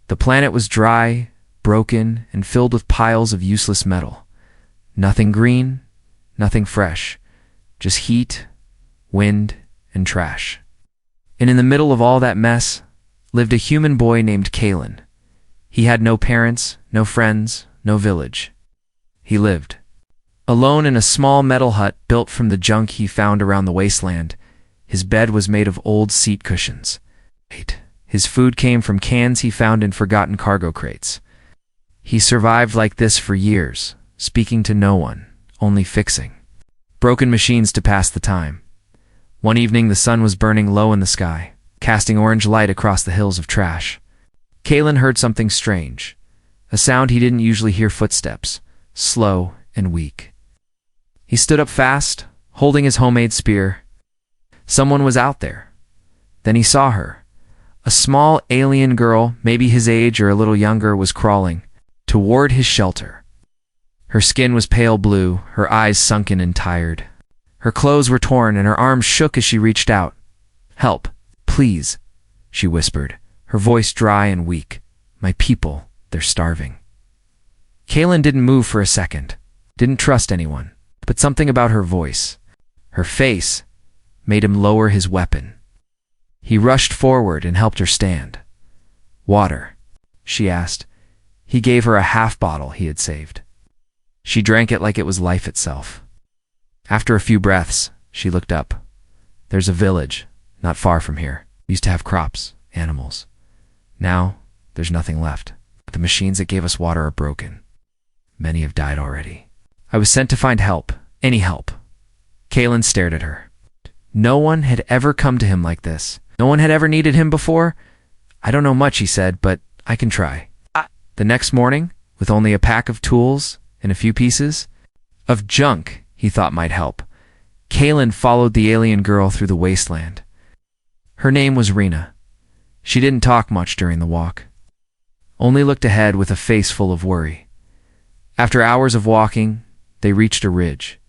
The planet was dry, broken, and filled with piles of useless metal. Nothing green, nothing fresh, just heat, wind, and trash. And in the middle of all that mess lived a human boy named Kalen. He had no parents, no friends, no village. He lived alone in a small metal hut built from the junk he found around the wasteland. His bed was made of old seat cushions. His food came from cans he found in forgotten cargo crates. He survived like this for years, speaking to no one, only fixing broken machines to pass the time. One evening the sun was burning low in the sky, casting orange light across the hills of trash. Kalen heard something strange, a sound he didn't usually hear: footsteps, slow and weak. He stood up fast, holding his homemade spear. Someone was out there. Then he saw her. A small alien girl, maybe his age or a little younger, was crawling toward his shelter. Her skin was pale blue, her eyes sunken and tired. Her clothes were torn and her arms shook as she reached out. "Help, please," she whispered, her voice dry and weak. "My people, they're starving." Kalen didn't move for a second, didn't trust anyone, but something about her voice, her face, made him lower his weapon. He rushed forward and helped her stand. "Water?" she asked. He gave her a half bottle he had saved. She drank it like it was life itself. After a few breaths, she looked up. "There's a village, not far from here. We used to have crops, animals. Now, there's nothing left. The machines that gave us water are broken. Many have died already. I was sent to find help, any help." Kalen stared at her. No one had ever come to him like this. No one had ever needed him before. "I don't know much," he said, "but I can try." The next morning, with only a pack of tools and a few pieces of junk he thought might help, Kalen followed the alien girl through the wasteland. Her name was Rena. She didn't talk much during the walk, only looked ahead with a face full of worry. After hours of walking, they reached a ridge.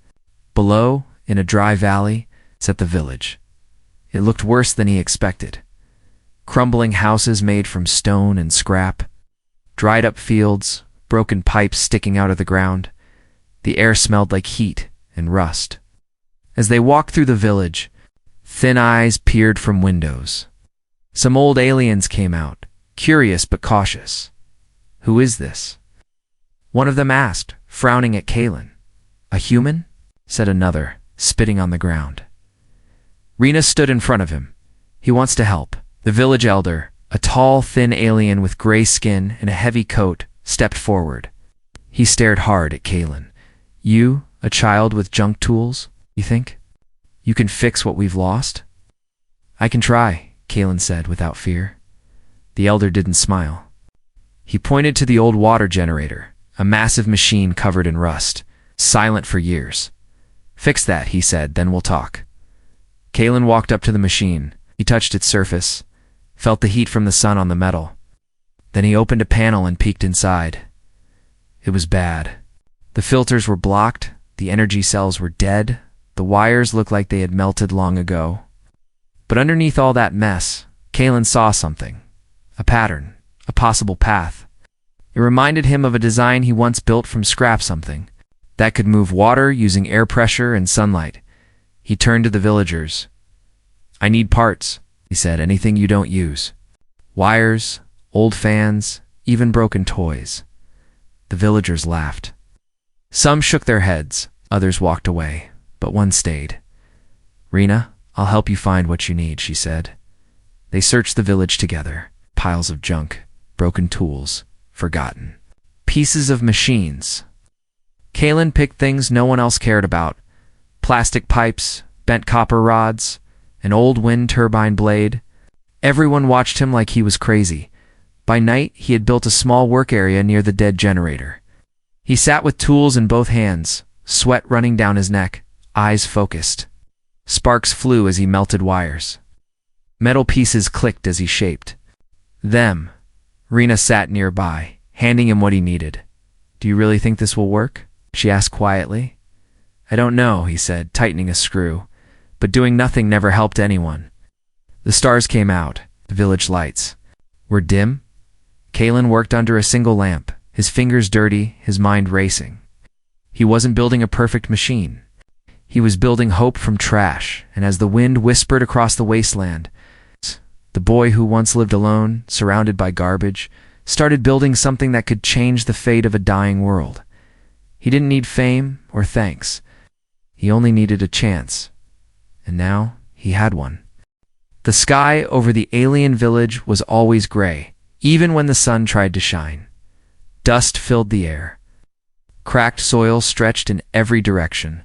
Below, in a dry valley, sat the village. It looked worse than he expected. Crumbling houses made from stone and scrap, dried up fields, broken pipes sticking out of the ground. The air smelled like heat and rust. As they walked through the village, thin eyes peered from windows. Some old aliens came out, curious but cautious. "Who is this?" one of them asked, frowning at Kalen. "A human?" said another, spitting on the ground. Rena stood in front of him. "He wants to help." The village elder, a tall, thin alien with gray skin and a heavy coat, stepped forward. He stared hard at Kalen. "You, a child with junk tools, you think? You can fix what we've lost?" "I can try," Kalen said without fear. The elder didn't smile. He pointed to the old water generator, a massive machine covered in rust, silent for years. "Fix that," he said, "then we'll talk." Kalen walked up to the machine. He touched its surface, felt the heat from the sun on the metal. Then he opened a panel and peeked inside. It was bad. The filters were blocked, the energy cells were dead, the wires looked like they had melted long ago. But underneath all that mess, Kalen saw something. A pattern, a possible path. It reminded him of a design he once built from scrap, something that could move water using air pressure and sunlight. He turned to the villagers. "I need parts," he said, "anything you don't use. Wires, old fans, even broken toys." The villagers laughed. Some shook their heads, others walked away, but one stayed. "Rena, I'll help you find what you need," she said. They searched the village together. Piles of junk, broken tools, forgotten pieces of machines. Kalen picked things no one else cared about. Plastic pipes, bent copper rods, an old wind turbine blade. Everyone watched him like he was crazy. By night, he had built a small work area near the dead generator. He sat with tools in both hands, sweat running down his neck, eyes focused. Sparks flew as he melted wires. Metal pieces clicked as he shaped them. Rena sat nearby, handing him what he needed. "Do you really think this will work?" she asked quietly. "I don't know," he said, tightening a screw. But doing nothing never helped anyone. The stars came out. The village lights were dim. Kalen worked under a single lamp, his fingers dirty, his mind racing. He wasn't building a perfect machine. He was building hope from trash, and as the wind whispered across the wasteland, the boy who once lived alone, surrounded by garbage, started building something that could change the fate of a dying world. He didn't need fame or thanks. He only needed a chance. And now he had one. The sky over the alien village was always gray, even when the sun tried to shine. Dust filled the air. Cracked soil stretched in every direction.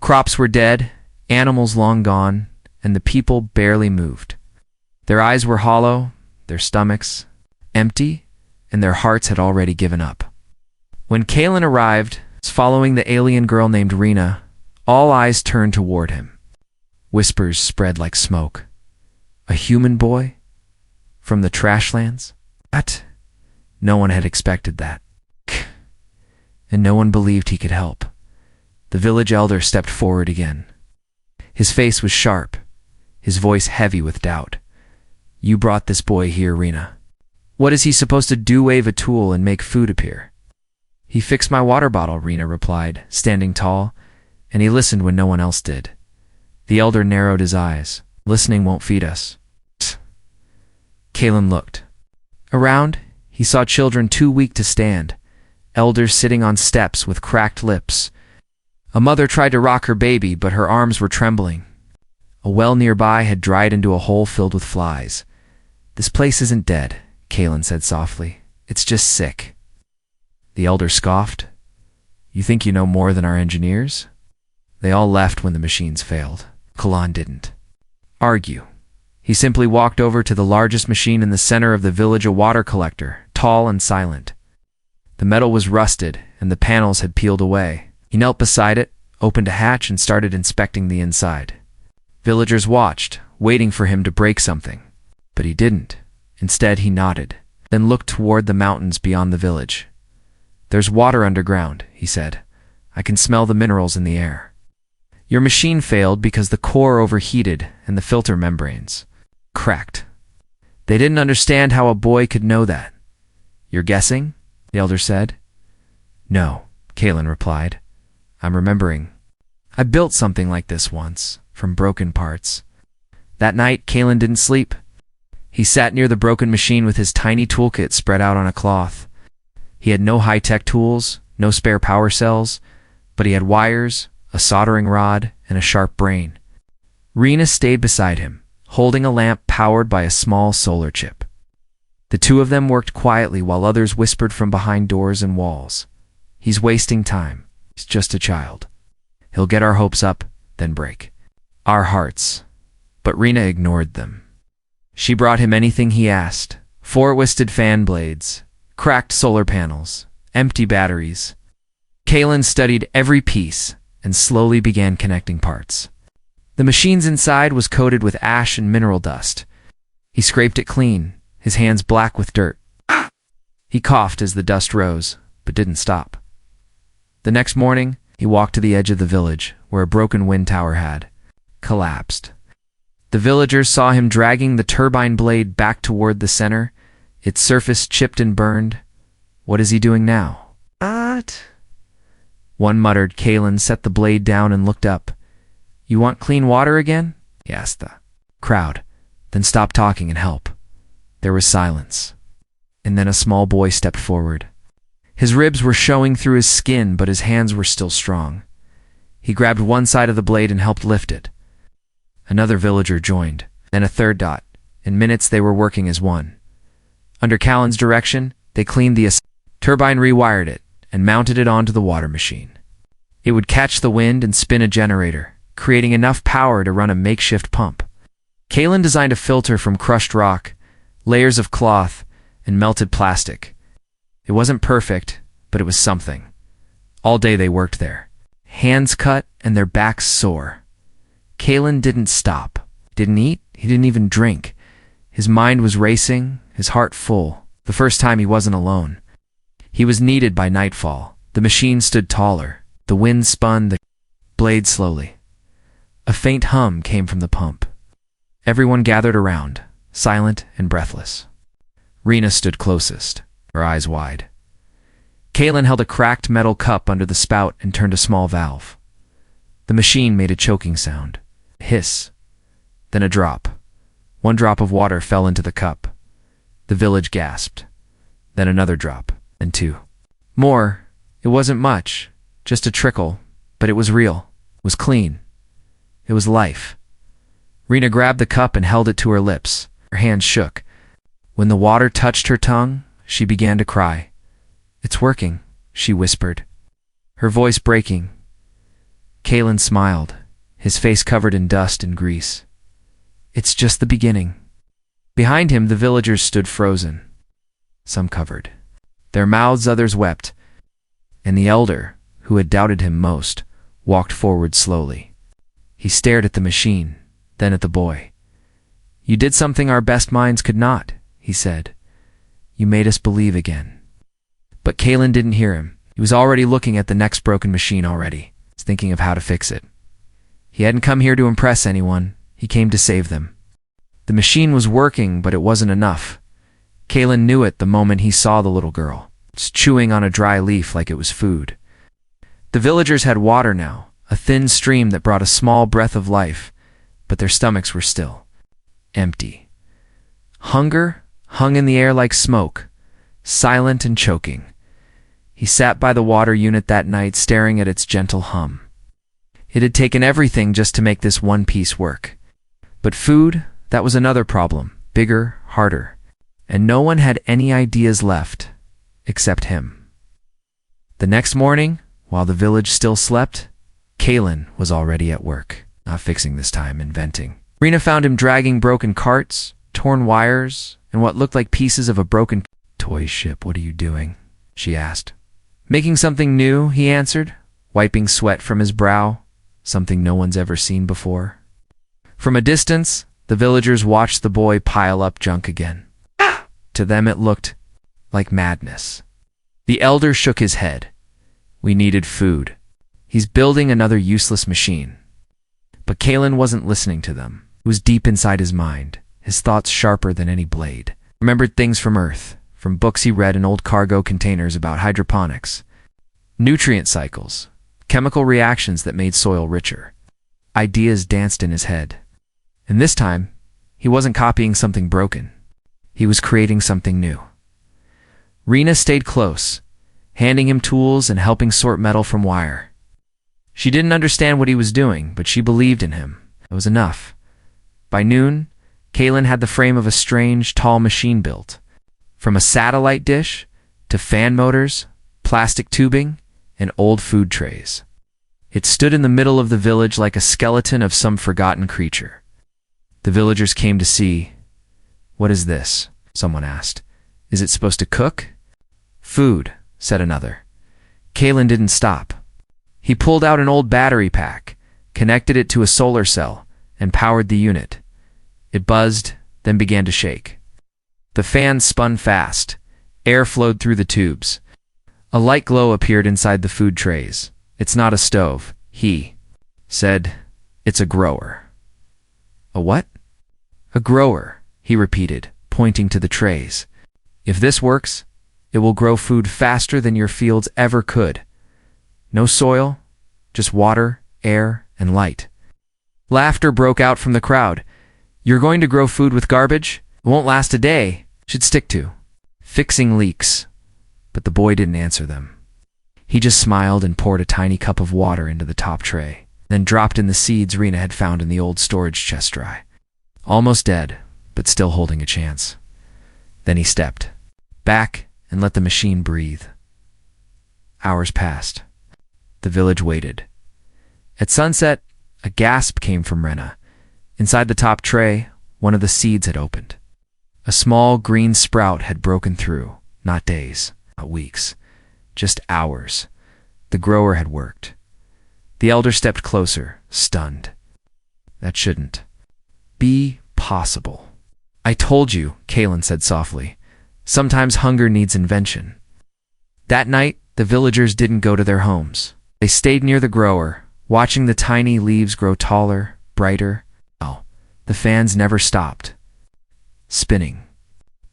Crops were dead, animals long gone, and the people barely moved. Their eyes were hollow, their stomachs empty, and their hearts had already given up. When Kalen arrived, following the alien girl named Rena, all eyes turned toward him. Whispers spread like smoke. A human boy? From the trashlands? What? No one had expected that. And no one believed he could help. The village elder stepped forward again. His face was sharp, his voice heavy with doubt. You brought this boy here, Rena. What is he supposed to do? Wave a tool and make food appear? He fixed my water bottle, Rena replied, standing tall, and he listened when no one else did. The elder narrowed his eyes. Listening won't feed us. Kalen looked. Around, he saw children too weak to stand, elders sitting on steps with cracked lips. A mother tried to rock her baby, but her arms were trembling. A well nearby had dried into a hole filled with flies. This place isn't dead, Kalen said softly. It's just sick. The elder scoffed. You think you know more than our engineers? They all left when the machines failed. Kalan didn't argue. He simply walked over to the largest machine in the center of the village, a water collector, tall and silent. The metal was rusted, and the panels had peeled away. He knelt beside it, opened a hatch, and started inspecting the inside. Villagers watched, waiting for him to break something. But he didn't. Instead, he nodded, then looked toward the mountains beyond the village. There's water underground, he said. I can smell the minerals in the air. Your machine failed because the core overheated and the filter membranes cracked. They didn't understand how a boy could know that. You're guessing? The elder said. No, Kalen replied. I'm remembering. I built something like this once, from broken parts. That night, Kalen didn't sleep. He sat near the broken machine with his tiny toolkit spread out on a cloth. He had no high-tech tools, no spare power cells, but he had wires, a soldering rod, and a sharp brain. Rena stayed beside him, holding a lamp powered by a small solar chip. The two of them worked quietly while others whispered from behind doors and walls. He's wasting time. He's just a child. He'll get our hopes up, then break our hearts. But Rena ignored them. She brought him anything he asked: four-wisted fan blades, cracked solar panels, empty batteries. Kalen studied every piece and slowly began connecting parts. The machine's inside was coated with ash and mineral dust. He scraped it clean, his hands black with dirt. He coughed as the dust rose, but didn't stop. The next morning, he walked to the edge of the village, where a broken wind tower had collapsed. The villagers saw him dragging the turbine blade back toward the center, its surface chipped and burned. What is he doing now? What? One muttered. Kalen set the blade down and looked up. You want clean water again? He asked the crowd. Then stop talking and help. There was silence. And then a small boy stepped forward. His ribs were showing through his skin, but his hands were still strong. He grabbed one side of the blade and helped lift it. Another villager joined, then a third dot. In minutes they were working as one. Under Kalen's direction, they cleaned the turbine, rewired it, and mounted it onto the water machine. It would catch the wind and spin a generator, creating enough power to run a makeshift pump. Kalen designed a filter from crushed rock, layers of cloth, and melted plastic. It wasn't perfect, but it was something. All day they worked there, hands cut and their backs sore. Kalen didn't stop, didn't eat, he didn't even drink. His mind was racing, his heart full. The first time he wasn't alone. He was needed by nightfall. The machine stood taller. The wind spun the blade slowly. A faint hum came from the pump. Everyone gathered around, silent and breathless. Rena stood closest, her eyes wide. Caitlin held a cracked metal cup under the spout and turned a small valve. The machine made a choking sound. A hiss. Then a drop. One drop of water fell into the cup. The village gasped. Then another drop, and two. More. It wasn't much. Just a trickle. But it was real. It was clean. It was life. Rena grabbed the cup and held it to her lips. Her hands shook. When the water touched her tongue, she began to cry. "It's working," she whispered, her voice breaking. Caitlin smiled, his face covered in dust and grease. "It's just the beginning." Behind him, the villagers stood frozen. Some covered. Their mouths others wept. And the elder, who had doubted him most, walked forward slowly. He stared at the machine, then at the boy. "You did something our best minds could not," he said. "You made us believe again." But Caitlin didn't hear him. He was already looking at the next broken machine already, thinking of how to fix it. He hadn't come here to impress anyone. He came to save them. The machine was working, but it wasn't enough. Caitlin knew it the moment he saw the little girl, chewing on a dry leaf like it was food. The villagers had water now, a thin stream that brought a small breath of life, but their stomachs were still empty. Hunger hung in the air like smoke, silent and choking. He sat by the water unit that night, staring at its gentle hum. It had taken everything just to make this one piece work. But food, that was another problem, bigger, harder. And no one had any ideas left, except him. The next morning, while the village still slept, Caitlin was already at work, not fixing this time, inventing. Rena found him dragging broken carts, torn wires, and what looked like pieces of a broken toy ship. "What are you doing?" she asked. "Making something new," he answered, wiping sweat from his brow, something no one's ever seen before. From a distance, the villagers watched the boy pile up junk again. To them it looked like madness. The elder shook his head. "We needed food. He's building another useless machine." But Caitlin wasn't listening to them. It was deep inside his mind, his thoughts sharper than any blade. Remembered things from Earth, from books he read in old cargo containers about hydroponics, nutrient cycles, chemical reactions that made soil richer. Ideas danced in his head. And this time, he wasn't copying something broken. He was creating something new. Rena stayed close, handing him tools and helping sort metal from wire. She didn't understand what he was doing, but she believed in him. It was enough. By noon, Caitlin had the frame of a strange, tall machine built. From a satellite dish to fan motors, plastic tubing, and old food trays. It stood in the middle of the village like a skeleton of some forgotten creature. The villagers came to see. "What is this?" someone asked. "Is it supposed to cook?" "Food," said another. Caitlin didn't stop. He pulled out an old battery pack, connected it to a solar cell, and powered the unit. It buzzed, then began to shake. The fan spun fast. Air flowed through the tubes. A light glow appeared inside the food trays. "It's not a stove," he said. "It's a grower." "A what?" "A grower," he repeated, pointing to the trays. "If this works, it will grow food faster than your fields ever could. No soil, just water, air, and light." Laughter broke out from the crowd. "You're going to grow food with garbage? It won't last a day. Should stick to fixing leaks." But the boy didn't answer them. He just smiled and poured a tiny cup of water into the top tray, then dropped in the seeds Rena had found in the old storage chest dry. Almost dead, but still holding a chance. Then he stepped back and let the machine breathe. Hours passed. The village waited. At sunset, a gasp came from Rena. Inside the top tray, one of the seeds had opened. A small green sprout had broken through. Not days, not weeks, just hours. The grower had worked. The elder stepped closer, stunned. "That shouldn't be possible." "I told you," Caitlin said softly. "Sometimes hunger needs invention." That night, the villagers didn't go to their homes. They stayed near the grower, watching the tiny leaves grow taller, brighter. The fans never stopped spinning.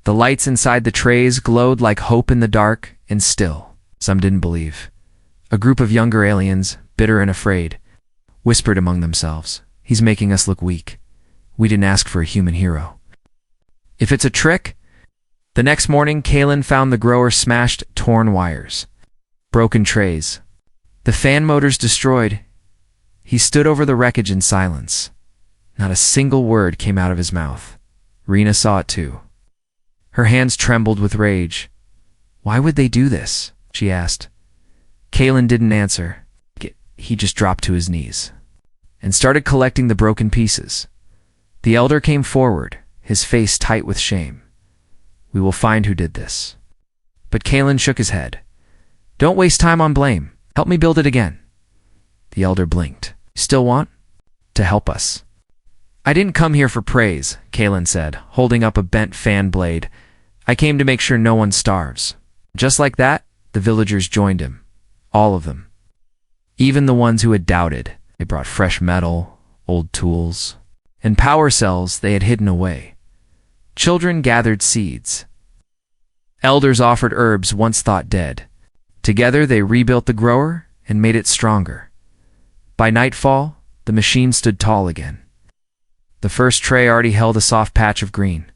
The lights inside the trays glowed like hope in the dark, and still, some didn't believe. A group of younger aliens, bitter and afraid, whispered among themselves, "He's making us look weak. We didn't ask for a human hero." If it's a trick? The next morning, Kalen found the grower smashed, torn wires, broken trays, the fan motors destroyed. He stood over the wreckage in silence. Not a single word came out of his mouth. Rena saw it too. Her hands trembled with rage. "Why would they do this?" she asked. Kalen didn't answer. He just dropped to his knees and started collecting the broken pieces. The elder came forward, his face tight with shame. "We will find who did this." But Kalen shook his head. "Don't waste time on blame. Help me build it again." The elder blinked. "Still want to help us?" "I didn't come here for praise," Kalen said, holding up a bent fan blade. "I came to make sure no one starves." Just like that, the villagers joined him. All of them. Even the ones who had doubted. They brought fresh metal, old tools, and power cells they had hidden away. Children gathered seeds. Elders offered herbs once thought dead. Together they rebuilt the grower and made it stronger. By nightfall, the machine stood tall again. The first tray already held a soft patch of green.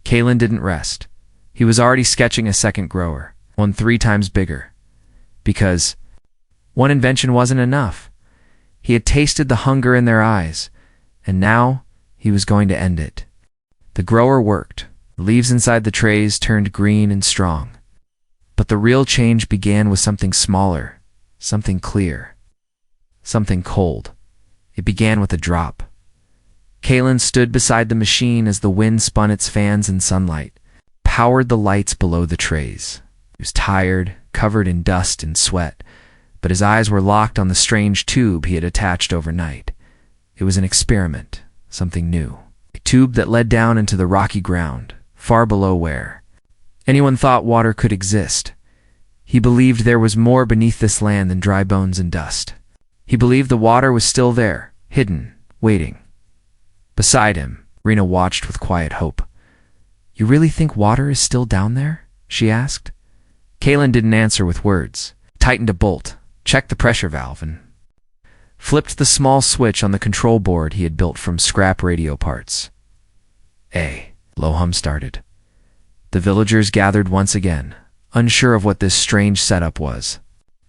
Kalen didn't rest. He was already sketching a second grower, one 3 times bigger. Because one invention wasn't enough. He had tasted the hunger in their eyes, and now he was going to end it. The grower worked. The leaves inside the trays turned green and strong. But the real change began with something smaller, something clear, something cold. It began with a drop. Kalen stood beside the machine as the wind spun its fans in sunlight, powered the lights below the trays. He was tired, covered in dust and sweat, but his eyes were locked on the strange tube he had attached overnight. It was an experiment, something new. A tube that led down into the rocky ground, far below where anyone thought water could exist. He believed there was more beneath this land than dry bones and dust. He believed the water was still there, hidden, waiting. Beside him, Rena watched with quiet hope. "You really think water is still down there?" she asked. Kalen didn't answer with words. Tightened a bolt, checked the pressure valve, and flipped the small switch on the control board he had built from scrap radio parts. Low hum started. The villagers gathered once again, unsure of what this strange setup was.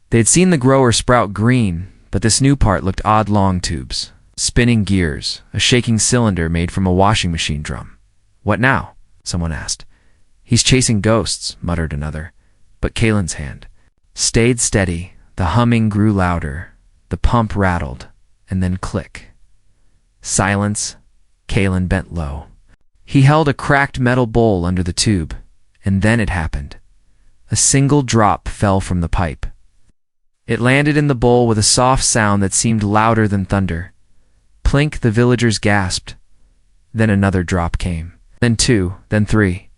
They had seen the grower sprout green, but this new part looked odd. Long tubes, spinning gears, a shaking cylinder made from a washing machine drum. "What now?" someone asked. "He's chasing ghosts," muttered another. But Kalen's hand stayed steady. The humming grew louder. The pump rattled, and then click. Silence. Kalen bent low. He held a cracked metal bowl under the tube, and then it happened. A single drop fell from the pipe. It landed in the bowl with a soft sound that seemed louder than thunder. Plink, the villagers gasped. Then another drop came. Then 2, then 3.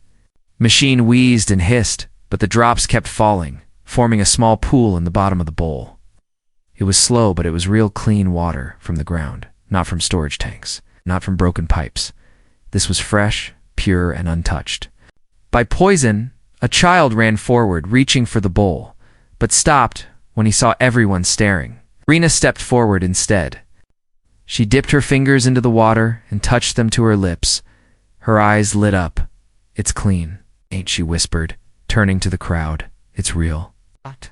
Machine wheezed and hissed, but the drops kept falling, forming a small pool in the bottom of the bowl. It was slow, but it was real clean water from the ground, not from storage tanks, not from broken pipes. This was fresh, pure, and untouched by poison. A child ran forward, reaching for the bowl, but stopped when he saw everyone staring. Rena stepped forward instead. She dipped her fingers into the water and touched them to her lips. Her eyes lit up. "It's clean, ain't she?" whispered, turning to the crowd. "It's real." What?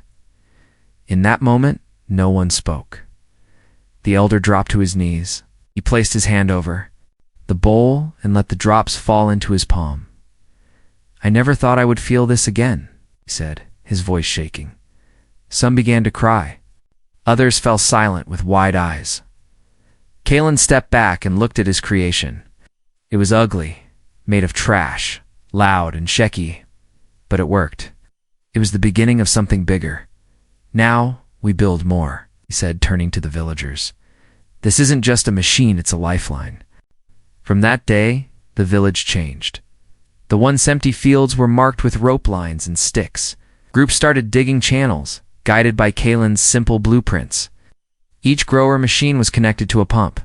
In that moment, no one spoke. The elder dropped to his knees. He placed his hand over the bowl and let the drops fall into his palm. "I never thought I would feel this again," he said, his voice shaking. Some began to cry. Others fell silent with wide eyes. Kalen stepped back and looked at his creation. It was ugly, made of trash, loud and shaky, but it worked. It was the beginning of something bigger. "Now we build more," he said, turning to the villagers. "This isn't just a machine, it's a lifeline." From that day, the village changed. The once empty fields were marked with rope lines and sticks. Groups started digging channels, guided by Kalen's simple blueprints. Each grower machine was connected to a pump.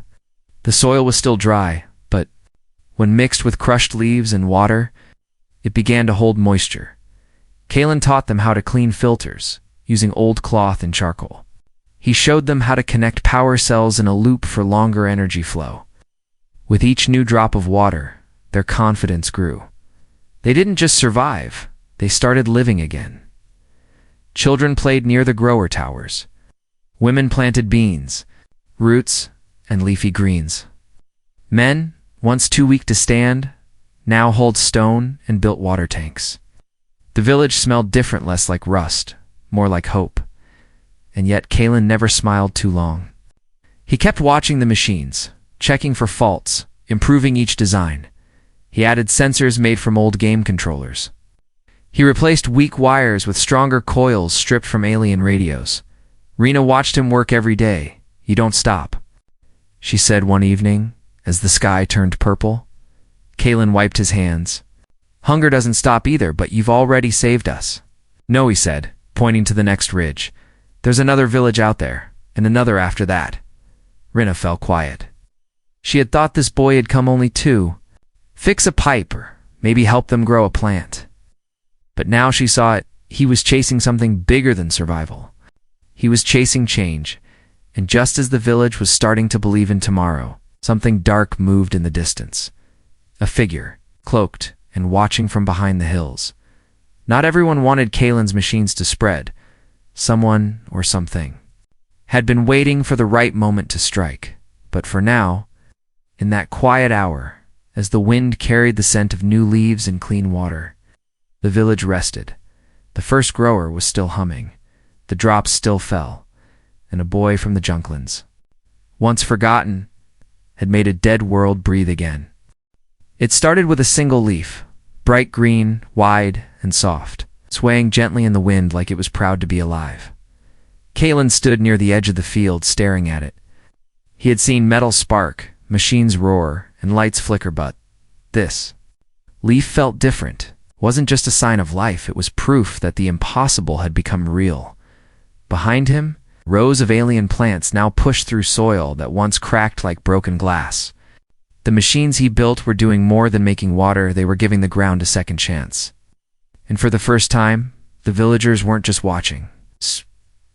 The soil was still dry, but when mixed with crushed leaves and water, It began to hold moisture. Kalen taught them how to clean filters, using old cloth and charcoal. He showed them how to connect power cells in a loop for longer energy flow. With each new drop of water, their confidence grew. They didn't just survive, they started living again. Children played near the grower towers. Women planted beans, roots, and leafy greens. Men, once too weak to stand, now hauled stone and built water tanks. The village smelled different, less like rust, more like hope. And yet Kalen never smiled too long. He kept watching the machines, checking for faults, improving each design. He added sensors made from old game controllers. He replaced weak wires with stronger coils stripped from alien radios. Rena watched him work every day. "You don't stop," she said one evening, as the sky turned purple. Kalen wiped his hands. "Hunger doesn't stop either, but you've already saved us." "No," he said, pointing to the next ridge. "There's another village out there, and another after that." Rena fell quiet. She had thought this boy had come only to fix a pipe or maybe help them grow a plant. But now she saw it. He was chasing something bigger than survival. He was chasing change, and just as the village was starting to believe in tomorrow, something dark moved in the distance. A figure, cloaked and watching from behind the hills. Not everyone wanted Kalen's machines to spread. Someone, or something, had been waiting for the right moment to strike. But for now, in that quiet hour, as the wind carried the scent of new leaves and clean water, the village rested. The first grower was still humming. The drops still fell, and a boy from the Junklands, once forgotten, had made a dead world breathe again. It started with a single leaf, bright green, wide, and soft, swaying gently in the wind like it was proud to be alive. Kalen stood near the edge of the field staring at it. He had seen metal spark, machines roar, and lights flicker, but this leaf felt different. It wasn't just a sign of life, it was proof that the impossible had become real. Behind him, rows of alien plants now pushed through soil that once cracked like broken glass. The machines he built were doing more than making water, they were giving the ground a second chance. And for the first time, the villagers weren't just watching.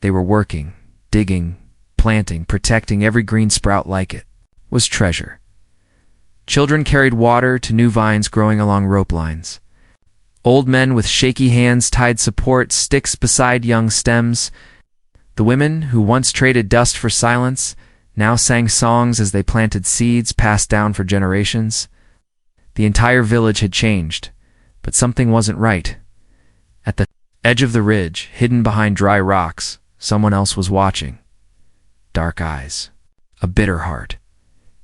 They were working, digging, planting, protecting every green sprout like it was treasure. Children carried water to new vines growing along rope lines. Old men with shaky hands tied support sticks beside young stems. The women, who once traded dust for silence, now sang songs as they planted seeds passed down for generations. The entire village had changed, but something wasn't right. At the edge of the ridge, hidden behind dry rocks, someone else was watching. Dark eyes, a bitter heart.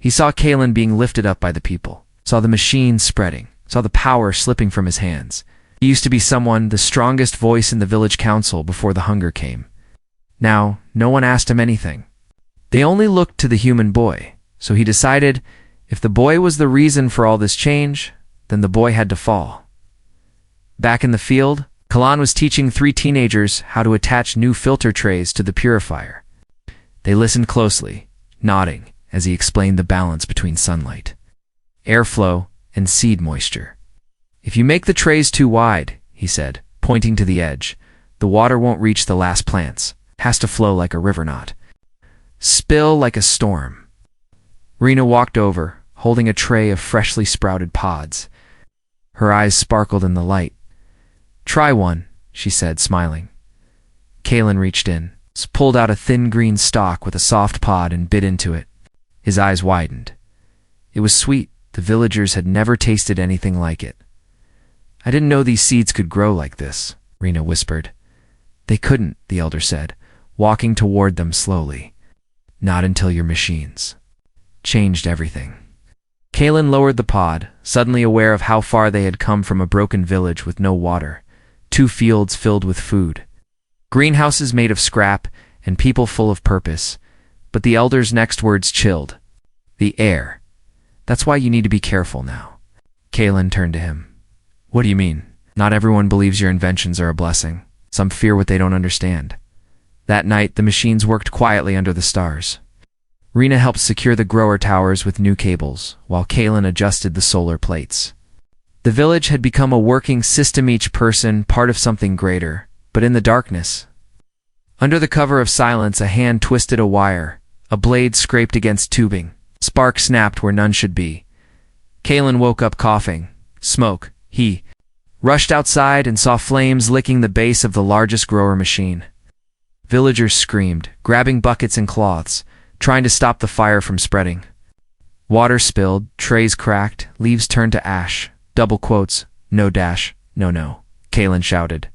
He saw Kalen being lifted up by the people, saw the machines spreading, saw the power slipping from his hands. He used to be someone, the strongest voice in the village council before the hunger came. Now, no one asked him anything. They only looked to the human boy, so he decided if the boy was the reason for all this change, then the boy had to fall. Back in the field, Kalan was teaching 3 teenagers how to attach new filter trays to the purifier. They listened closely, nodding, as he explained the balance between sunlight, airflow, and seed moisture. "If you make the trays too wide," he said, pointing to the edge, "the water won't reach the last plants. It has to flow like a river, not spill like a storm." Rena walked over, holding a tray of freshly sprouted pods. Her eyes sparkled in the light. "Try one," she said, smiling. Kalen reached in, pulled out a thin green stalk with a soft pod and bit into it. His eyes widened. It was sweet. The villagers had never tasted anything like it. "I didn't know these seeds could grow like this," Rena whispered. "They couldn't," the elder said, walking toward them slowly. "Not until your machines changed everything." Kalen lowered the pod, suddenly aware of how far they had come from a broken village with no water, 2 fields filled with food, greenhouses made of scrap, and people full of purpose. But the elder's next words chilled. "The air. That's why you need to be careful now." Kalen turned to him. "What do you mean?" "Not everyone believes your inventions are a blessing. Some fear what they don't understand." That night, the machines worked quietly under the stars. Rena helped secure the grower towers with new cables, while Kalen adjusted the solar plates. The village had become a working system, each person part of something greater, but in the darkness. Under the cover of silence, a hand twisted a wire, a blade scraped against tubing, sparks snapped where none should be. Kalen woke up coughing. Smoke. He rushed outside and saw flames licking the base of the largest grower machine. Villagers screamed, grabbing buckets and cloths, trying to stop the fire from spreading. Water spilled, trays cracked, leaves turned to ash. Double quotes, no dash, no no, Kalen shouted.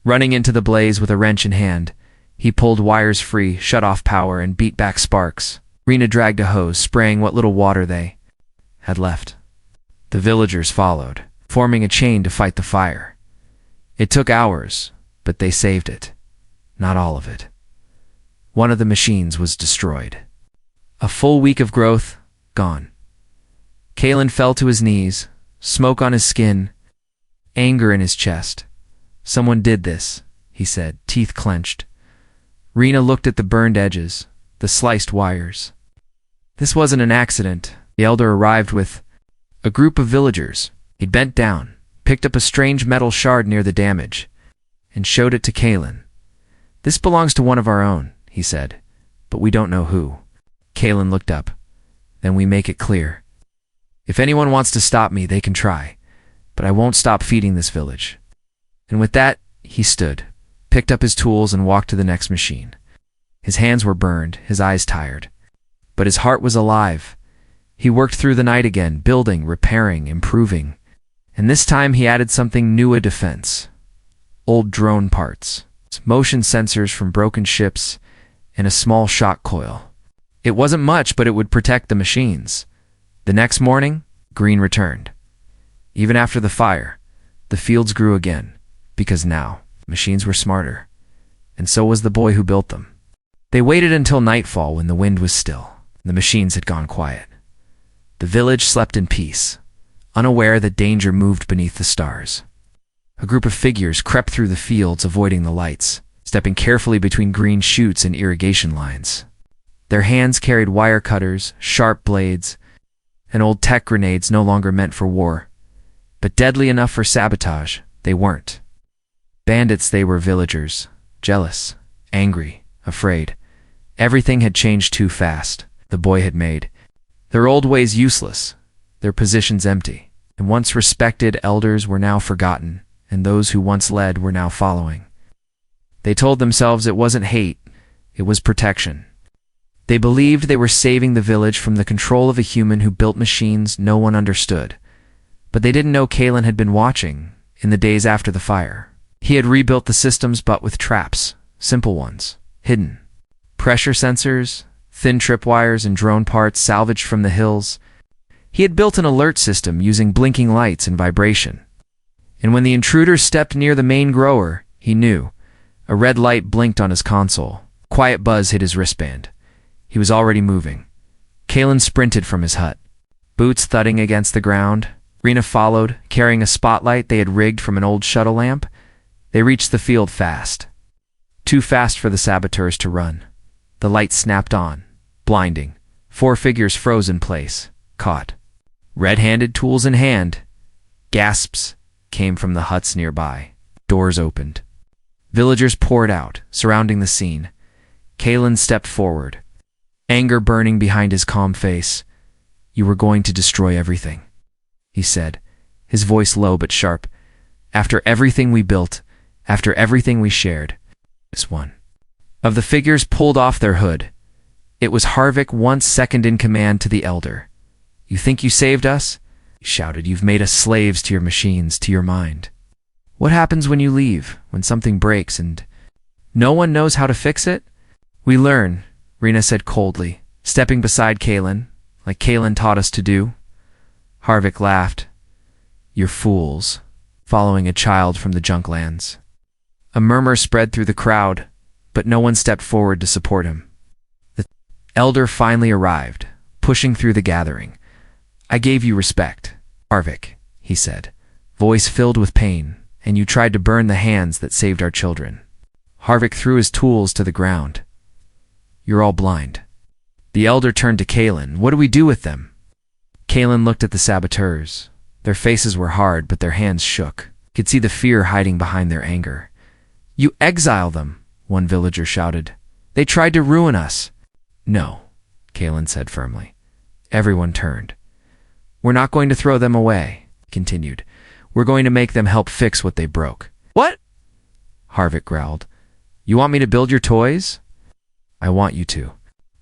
Running into the blaze with a wrench in hand, he pulled wires free, shut off power, and beat back sparks. Rena dragged a hose, spraying what little water they had left. The villagers followed, forming a chain to fight the fire. It took hours, but they saved it. Not all of it. One of the machines was destroyed. A full week of growth, gone. Kalen fell to his knees, smoke on his skin, anger in his chest. Someone did this, he said, teeth clenched. Rena looked at the burned edges, the sliced wires. This wasn't an accident. The elder arrived with a group of villagers. He bent down, picked up a strange metal shard near the damage, and showed it to Kalen. This belongs to one of our own, he said, but we don't know who. Kalen looked up. Then we make it clear. If anyone wants to stop me, they can try, but I won't stop feeding this village. And with that, he stood, picked up his tools, and walked to the next machine. His hands were burned, his eyes tired, but his heart was alive. He worked through the night again, building, repairing, improving. And this time he added something new: a defense. Old drone parts, motion sensors from broken ships, and a small shock coil. It wasn't much, but it would protect the machines. The next morning, green returned. Even after the fire, the fields grew again, because now machines were smarter, and so was the boy who built them. They waited until nightfall, when the wind was still. The machines had gone quiet. The village slept in peace, unaware that danger moved beneath the stars. A group of figures crept through the fields, avoiding the lights, stepping carefully between green shoots and irrigation lines. Their hands carried wire cutters, sharp blades, and old tech grenades no longer meant for war, but deadly enough for sabotage. They weren't bandits, they were villagers, jealous, angry, afraid. Everything had changed too fast. The boy had made their old ways useless, their positions empty, and once respected elders were now forgotten, and those who once led were now following. They told themselves it wasn't hate, it was protection. They believed they were saving the village from the control of a human who built machines no one understood. But they didn't know Kalen had been watching in the days after the fire. He had rebuilt the systems, but with traps, simple ones, hidden. Pressure sensors, thin tripwires, and drone parts salvaged from the hills. He had built an alert system using blinking lights and vibration. And when the intruder stepped near the main grower, he knew. A red light blinked on his console. Quiet buzz hit his wristband. He was already moving. Kalen sprinted from his hut, boots thudding against the ground. Rena followed, carrying a spotlight they had rigged from an old shuttle lamp. They reached the field fast. Too fast for the saboteurs to run. The light snapped on, blinding. 4 figures froze in place, caught. Red-handed, tools in hand. Gasps came from the huts nearby. Doors opened. Villagers poured out, surrounding the scene. Kalen stepped forward, anger burning behind his calm face. "You were going to destroy everything," he said, his voice low but sharp. "After everything we built, after everything we shared." This one of the figures pulled off their hood. It was Harvick, once second in command to the elder. "You think you saved us?" he shouted. "You've made us slaves to your machines, to your mind. What happens when you leave, when something breaks and no one knows how to fix it?" "We learn," Rena said coldly, stepping beside Kalen, like Kalen taught us to do. Harvick laughed. "You're fools, following a child from the junklands." A murmur spread through the crowd, but no one stepped forward to support him. The elder finally arrived, pushing through the gathering. "I gave you respect, Harvick," he said, voice filled with pain, "and you tried to burn the hands that saved our children." Harvick threw his tools to the ground. "You're all blind." The elder turned to Kalen. "What do we do with them?" Kalen looked at the saboteurs. Their faces were hard, but their hands shook. You could see the fear hiding behind their anger. "You exile them," one villager shouted. "They tried to ruin us." "No," Kalen said firmly. Everyone turned. "We're not going to throw them away," he continued. "We're going to make them help fix what they broke." "What?" Harvick growled. "You want me to build your toys?" "I want you to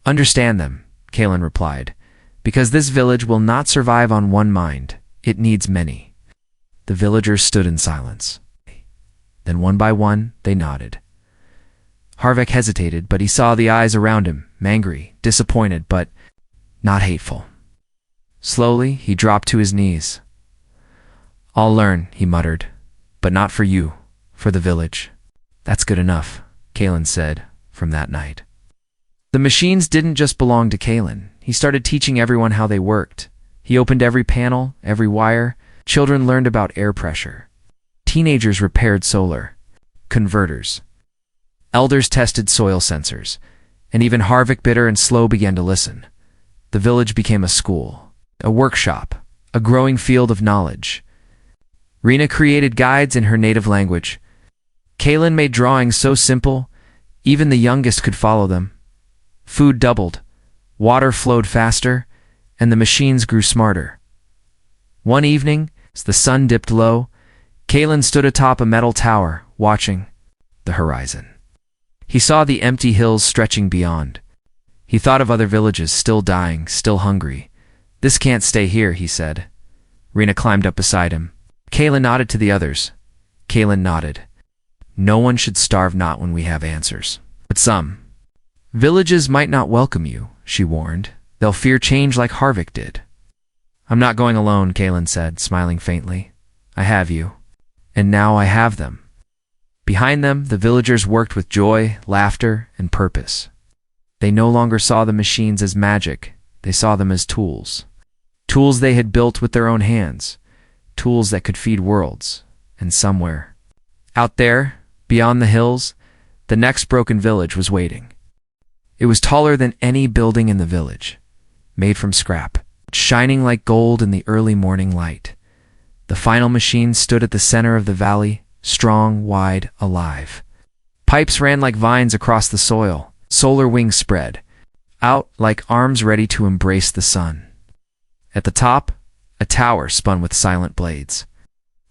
understand them," Kalen replied, "because this village will not survive on one mind. It needs many." The villagers stood in silence. Then one by one, they nodded. Harvick hesitated, but he saw the eyes around him, angry, disappointed, but not hateful. Slowly, he dropped to his knees. "I'll learn," he muttered, "but not for you, for the village." "That's good enough," Kalen said from that night. The machines didn't just belong to Kalen. He started teaching everyone how they worked. He opened every panel, every wire. Children learned about air pressure. Teenagers repaired solar converters. Elders tested soil sensors. And even Harvick, bitter and slow, began to listen. The village became a school, a workshop, a growing field of knowledge. Rena created guides in her native language. Kalen made drawings so simple, even the youngest could follow them. Food doubled, water flowed faster, and the machines grew smarter. One evening, as the sun dipped low, Kalen stood atop a metal tower, watching the horizon. He saw the empty hills stretching beyond. He thought of other villages still dying, still hungry. "This can't stay here," he said. Rena climbed up beside him. Kalen nodded to the others. Kalen nodded. "No one should starve, not when we have answers." "But some villages might not welcome you," she warned. "They'll fear change like Harvick did." "I'm not going alone," Kalen said, smiling faintly. "I have you. And now I have them." Behind them, the villagers worked with joy, laughter, and purpose. They no longer saw the machines as magic. They saw them as tools. Tools they had built with their own hands. Tools that could feed worlds. And somewhere, out there, beyond the hills, the next broken village was waiting. It was taller than any building in the village, made from scrap, shining like gold in the early morning light. The final machine stood at the center of the valley, strong, wide, alive. Pipes ran like vines across the soil. Solar wings spread out like arms ready to embrace the sun. At the top, a tower spun with silent blades,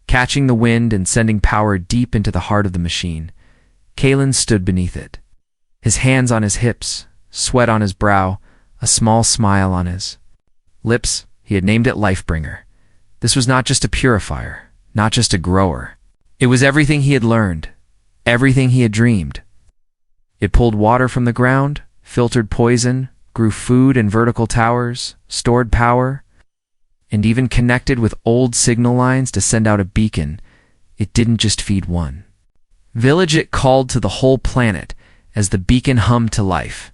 catching the wind and sending power deep into the heart of the machine. Kalen stood beneath it, his hands on his hips, sweat on his brow, a small smile on his lips. He had named it Lifebringer. This was not just a purifier, not just a grower. It was everything he had learned, everything he had dreamed. It pulled water from the ground, filtered poison, grew food in vertical towers, stored power, and even connected with old signal lines to send out a beacon. It didn't just feed one village, it called to the whole planet as the beacon hummed to life.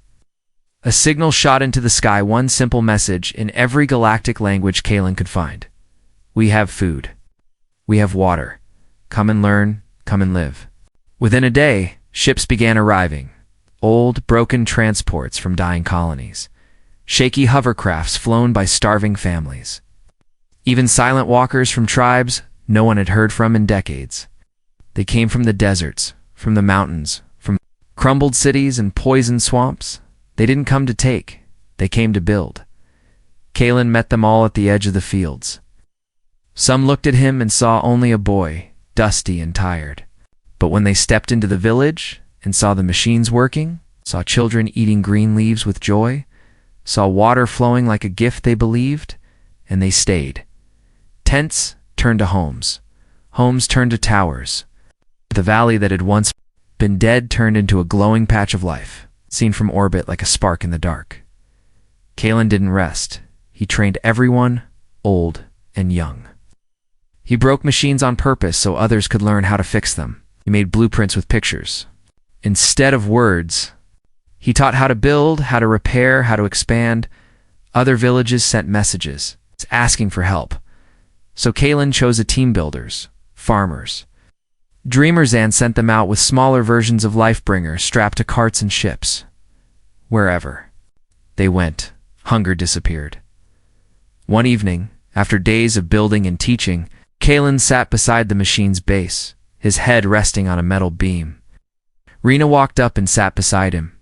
A signal shot into the sky, one simple message in every galactic language Kalen could find. "We have food. We have water. Come and learn, come and live." Within a day, ships began arriving. Old, broken transports from dying colonies. Shaky hovercrafts flown by starving families. Even silent walkers from tribes no one had heard from in decades. They came from the deserts, from the mountains, from crumbled cities and poisoned swamps. They didn't come to take, they came to build. Kalen met them all at the edge of the fields. Some looked at him and saw only a boy, dusty and tired. But when they stepped into the village and saw the machines working, saw children eating green leaves with joy, saw water flowing like a gift they believed, and they stayed. Tents turned to homes. Homes turned to towers. The valley that had once been dead turned into a glowing patch of life, seen from orbit like a spark in the dark. Kalen didn't rest. He trained everyone, old and young. He broke machines on purpose so others could learn how to fix them. He made blueprints with pictures. Instead of words, he taught how to build, how to repair, how to expand. Other villages sent messages, asking for help. So Kalen chose a team: builders, farmers, dreamers, and sent them out with smaller versions of Lifebringer strapped to carts and ships. Wherever they went, hunger disappeared. One evening, After days of building and teaching, Kalen sat beside the machine's base, his head resting on a metal beam. Rena walked up and sat beside him.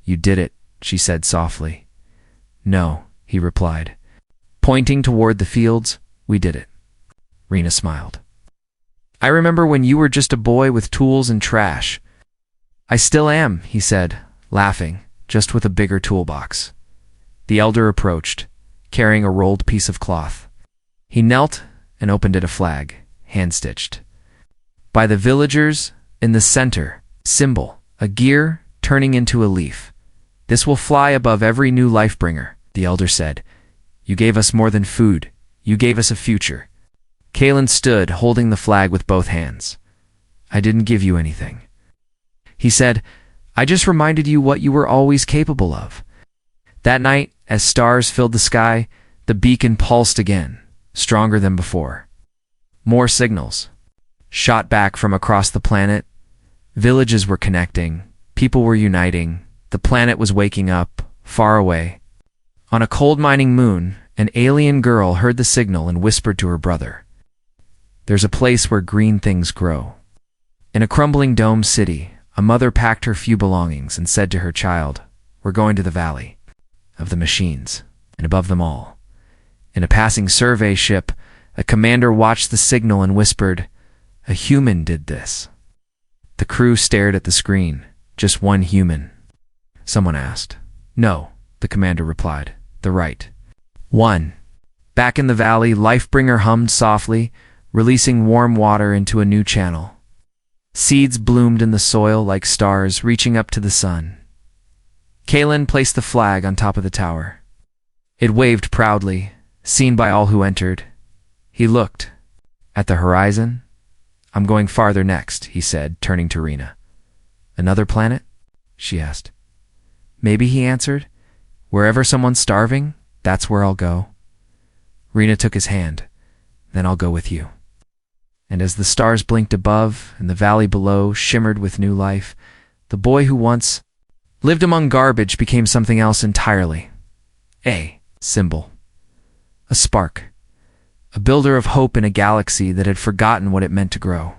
"You did it," she said softly. "No," he replied. Pointing toward the fields, "We did it." Rena smiled. "I remember when you were just a boy with tools and trash." "I still am," he said, laughing, just with a bigger toolbox. The elder approached, carrying a rolled piece of cloth. He knelt and opened it, a flag, hand-stitched. By the villagers, in the center, symbol, a gear turning into a leaf. "This will fly above every new life-bringer," the elder said. "You gave us more than food. You gave us a future." Kalen stood, holding the flag with both hands. "I didn't give you anything," he said. "I just reminded you what you were always capable of." That night, as stars filled the sky, the beacon pulsed again, stronger than before. More signals shot back from across the planet. Villages were connecting, people were uniting, the planet was waking up, far away. On a cold mining moon, an alien girl heard the signal and whispered to her brother, "There's a place where green things grow." In a crumbling dome city, a mother packed her few belongings and said to her child, "We're going to the valley of the machines." And above them all, in a passing survey ship, a commander watched the signal and whispered, "A human did this." The crew stared at the screen. "Just one human?" someone asked. "No," the commander replied. "The right one." Back in the valley, Lifebringer hummed softly, releasing warm water into a new channel. Seeds bloomed in the soil like stars reaching up to the sun. Kalen placed the flag on top of the tower. It waved proudly, seen by all who entered. He looked at the horizon. "I'm going farther next," he said, turning to Rena. "Another planet?" she asked. "Maybe," he answered. "Wherever someone's starving, that's where I'll go." Rena took his hand. "Then I'll go with you." And as the stars blinked above and the valley below shimmered with new life, the boy who once lived among garbage became something else entirely. A symbol. A spark. A builder of hope in a galaxy that had forgotten what it meant to grow.